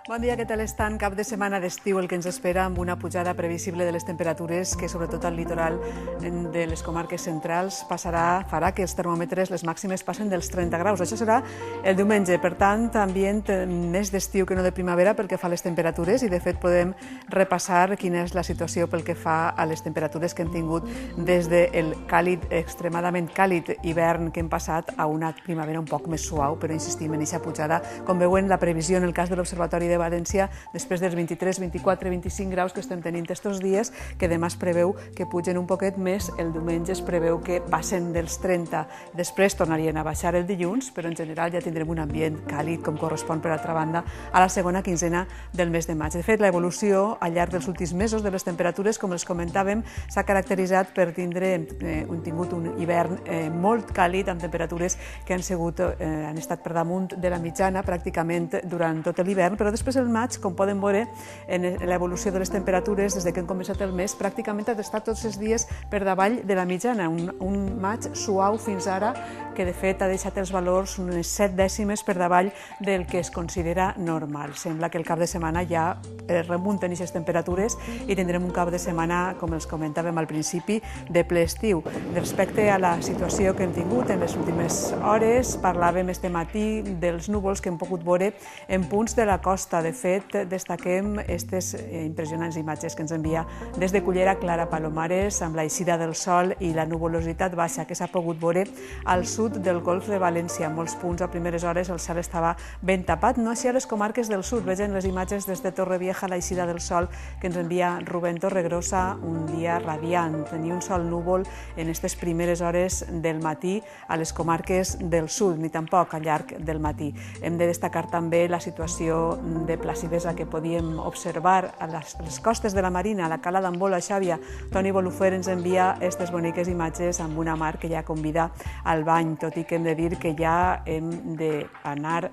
Bon dia, què tal estan? Cap de setmana d'estiu el que ens espera amb una pujada previsible de les temperatures que sobretot al litoral de les comarques centrals farà que els termòmetres, les màximes, passen dels 30 graus. Això serà el diumenge, per tant, ambient més d'estiu que no de primavera pel que fa a les temperatures i de fet podem repassar quina és la situació pel que fa a les temperatures que hem tingut des del càlid, extremadament càlid hivern que hem passat a una primavera un poc més suau, però insistim en aquesta pujada. Com veuen, la previsió en el cas de l'Observatori de València, després dels 23, 24, 25 graus que estem tenint estos dies, que demà es preveu que pugen un poquet més, el diumenge es preveu que passen dels 30, després tornarien a baixar el dilluns, però en general ja tindrem un ambient càlid, com correspon per altra banda a la segona quinzena del mes de maig. De fet, l'evolució al llarg dels últims mesos de les temperatures, com els comentàvem, s'ha caracteritzat per tingut un hivern molt càlid, amb temperatures que han estat per damunt de la mitjana pràcticament durant tot l'hivern, però després el maig, com poden veure en l'evolució de les temperatures des que hem començat el mes, pràcticament ha estat tots els dies per davall de la mitjana, un maig suau fins ara, que de fet ha deixat els valors unes 7 dècimes per davall del que es considera normal. Sembla que el cap de setmana ja remunten aquestes temperatures i tindrem un cap de setmana, com els comentàvem al principi, de ple estiu. Respecte a la situació que hem tingut en les últimes hores, parlàvem este matí dels núvols que hem pogut veure en punts de la costa. De fet, destaquem aquestes impressionants imatges que ens envia des de Cullera Clara Palomares amb l'eixida del sol i la nuvolositat baixa que s'ha pogut veure al sud del Golf de València. En molts punts a primeres hores el cel estava ben tapat, no així a les comarques del sud. Vegen les imatges des de Torrevieja, l'eixida del sol que ens envia Rubén Torregrossa, un dia radiant. Tenir un sol núvol en aquestes primeres hores del matí a les comarques del sud, ni tampoc al llarg del matí. Hem de destacar també la situació de placidesa que podíem observar a les costes de la Marina, a la Cala d'Ambol, a Xàbia. Toni Bolufer ens envia aquestes boniques imatges amb una mar que ja convida al bany, tot i que hem de dir que ja hem d'anar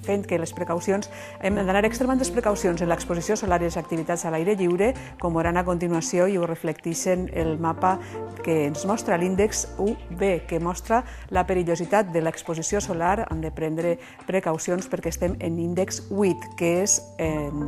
fent que les precaucions, hem d'anar extremant les precaucions en l'exposició solar i les activitats a l'aire lliure, com veuran a continuació i ho reflecteixen el mapa que ens mostra l'índex UV, que mostra la perillositat de l'exposició solar. Hem de prendre precaucions perquè estem en índex 8, que és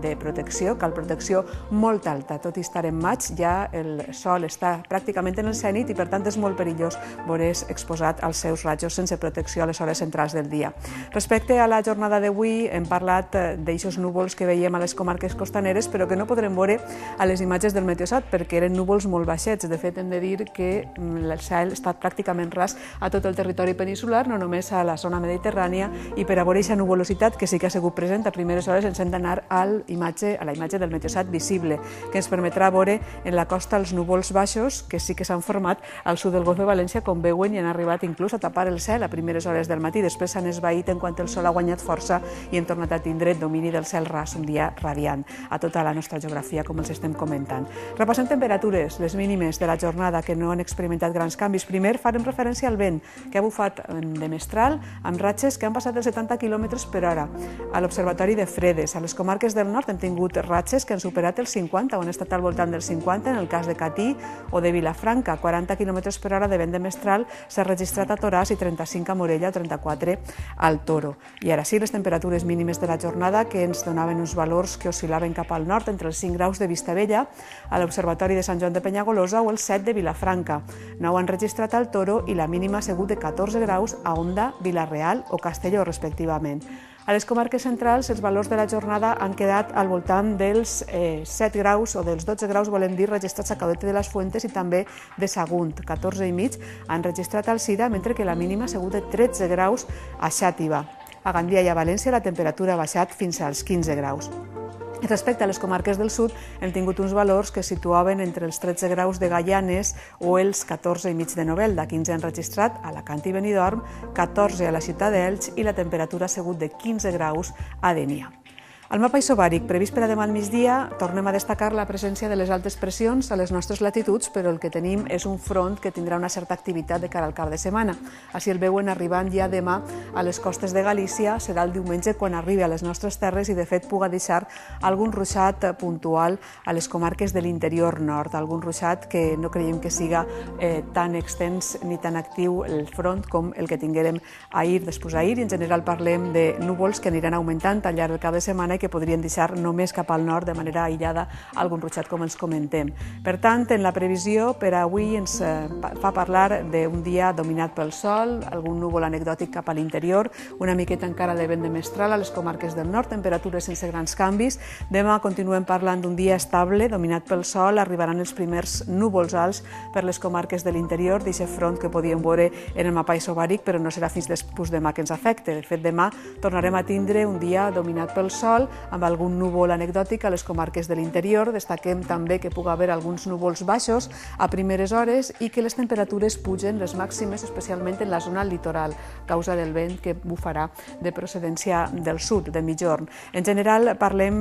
de protecció, cal protecció molt alta. Tot i estar en maig, ja el sol està pràcticament en el zenit i per tant és molt perillós veure's exposat als seus rajos sense protecció a les hores centrals del dia. Respecte a la jornada d'avui, hem parlat d'aixos núvols que veiem a les comarques costaneres, però que no podrem veure a les imatges del Meteosat perquè eren núvols molt baixets. De fet, hem de dir que el cel està pràcticament ras a tot el territori peninsular, no només a la zona mediterrània, i per a veure aquesta nuvolositat que sí que ha sigut present a primeres hores ens hem d'anar a la imatge del Meteosat visible, que ens permetrà veure en la costa els núvols baixos que sí que s'han format al sud del Golf de València, com veuen, i han arribat inclús a tapar el cel a primeres hores del matí. Després s'han esvaït en quant el sol ha guanyat força i hem tornat a tindre domini del cel ras, un dia radiant a tota la nostra geografia, com els estem comentant. Repassem temperatures, les mínimes de la jornada que no han experimentat grans canvis. Primer farem referència al vent, que ha bufat de mestral amb ratxes que han passat dels 70 km per hora. A l'Observatori de Fredes, a les comarques del nord hem tingut ratxes que han superat els 50 o han estat al voltant dels 50, en el cas de Catí o de Vilafranca. 40 km per hora de vent de mestral s'ha registrat a Toràs i 35 a Morella o 34 al Toro. I ara sí, les temperatures mínimes de la jornada que ens donaven uns valors que oscil·laven cap al nord entre els 5 graus de Vistabella, a l'Observatori de Sant Joan de Penyagolosa o els 7 de Vilafranca. 9 han registrat al Toro i la mínima ha sigut de 14 graus a Onda, Vila-real o Castelló, respectivament. A les comarques centrals, els valors de la jornada han quedat al voltant dels 7 graus o dels 12 graus, volem dir, registrats a Caudete de les Fuentes i també de Sagunt. 14,5 han registrat al Sira, mentre que la mínima ha sigut de 13 graus a Xàtiva. A Gandia i a València la temperatura ha baixat fins als 15 graus. Respecte a les comarques del sud, hem tingut uns valors que es situaven entre els 13 graus de Gaianes o els 14,5 de Novelda. 15 han registrat a Alacant i Benidorm, 14 a la ciutat d'Elx i la temperatura ha sigut de 15 graus a Dénia. Al mapa isobàric previst per a demà al migdia tornem a destacar la presència de les altes pressions a les nostres latituds, però el que tenim és un front que tindrà una certa activitat de cara al cap de setmana. Així el veuen arribant ja demà a les costes de Galícia, serà el diumenge quan arribi a les nostres terres i de fet puga deixar algun ruixat puntual a les comarques de l'interior nord, algun ruixat que no creiem que siga tan extens ni tan actiu el front com el que tinguérem ahir, després ahir, i en general parlem de núvols que aniran augmentant al llarg del cap de setmana i que podrien deixar només cap al nord de manera aïllada algun ruixat com els comentem. Per tant, en la previsió per avui ens fa parlar d'un dia dominat pel sol, algun núvol anecdòtic cap a l'interior, una miqueta encara de vent de mestral a les comarques del nord, temperatures sense grans canvis. Demà continuem parlant d'un dia estable, dominat pel sol, arribaran els primers núvols alts per les comarques de l'interior, d'aquest front que podíem veure en el mapa isobàric, però no serà fins després demà que ens afecte. De fet, demà tornarem a tindre un dia dominat pel sol, amb algun núvol anecdòtic a les comarques de l'interior. Destaquem també que pugui haver alguns núvols baixos a primeres hores i que les temperatures pugen, les màximes, especialment en la zona litoral, a causa del vent que bufarà de procedència del sud, de mitjorn. En general, parlem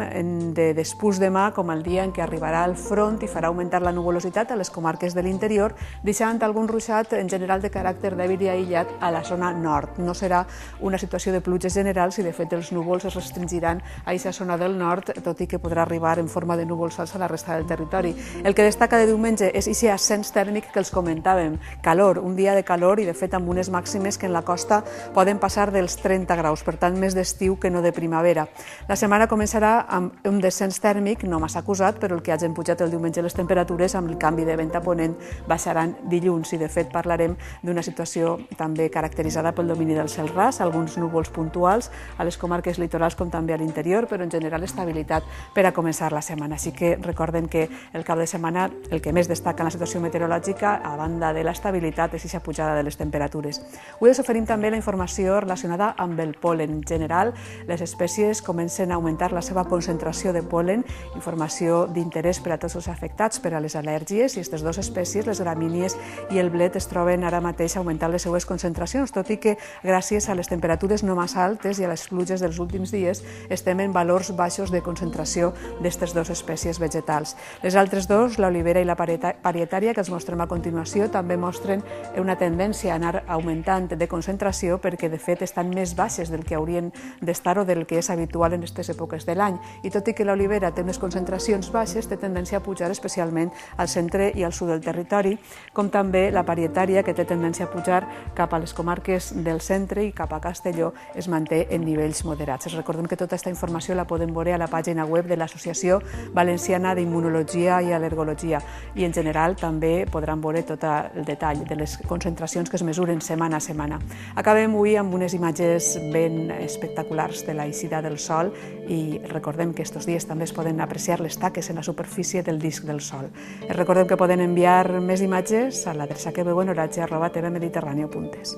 de després demà com el dia en què arribarà el front i farà augmentar la nuvolositat a les comarques de l'interior, deixant algun ruixat en general de caràcter dèbil i aïllat a la zona nord. No serà una situació de pluges generals i, de fet, els núvols es restringiran a aquesta zona del nord, tot i que podrà arribar en forma de núvols alts a la resta del territori. El que destaca de diumenge és aquest ascens tèrmic que els comentàvem. Calor, un dia de calor i, de fet, amb unes màximes que en la costa poden passar dels 30 graus, per tant, més d'estiu que no de primavera. La setmana començarà amb un descens tèrmic, no massa acusat, però el que hagin pujat el diumenge les temperatures, amb el canvi de vent a ponent, baixaran dilluns i, de fet, parlarem d'una situació també caracteritzada pel domini del cel ras, alguns núvols puntuals a les comarques litorals com també a l'interior, però en general estabilitat per a començar la setmana. Així que recorden que el cap de setmana el que més destaca en la situació meteorològica, a banda de l'estabilitat, és aquesta pujada de les temperatures. Avui us oferim també la informació relacionada amb el pol·len. En general, les espècies comencen a augmentar la seva concentració de pol·len, informació d'interès per a tots els afectats per a les al·lèrgies, i aquestes dues espècies, les gramínies i el blet, es troben ara mateix augmentant les seues concentracions, tot i que gràcies a les temperatures no massa altes i a les pluges dels últims dies estem en valors baixos de concentració d'aquestes dues espècies vegetals. Les altres dos, l'olivera i la parietària, que els mostrem a continuació, també mostren una tendència a anar augmentant de concentració perquè, de fet, estan més baixes del que haurien d'estar o del que és habitual en aquestes èpoques de l'any. I tot i que l'olivera té unes concentracions baixes, té tendència a pujar especialment al centre i al sud del territori, com també la parietària, que té tendència a pujar cap a les comarques del centre i cap a Castelló, es manté en nivells moderats. Els recordem que tota aquesta informació la podem veure a la pàgina web de l'Associació Valenciana d'Immunologia i Al·lergologia, i en general també podran veure tot el detall de les concentracions que es mesuren setmana a setmana. Acabem avui amb unes imatges ben espectaculars de la eixida del sol i recordem que aquests dies també es poden apreciar les taques en la superfície del disc del sol. Recordem que poden enviar més imatges a l'adreça que veuen, oratge@tvmediterraneo.es.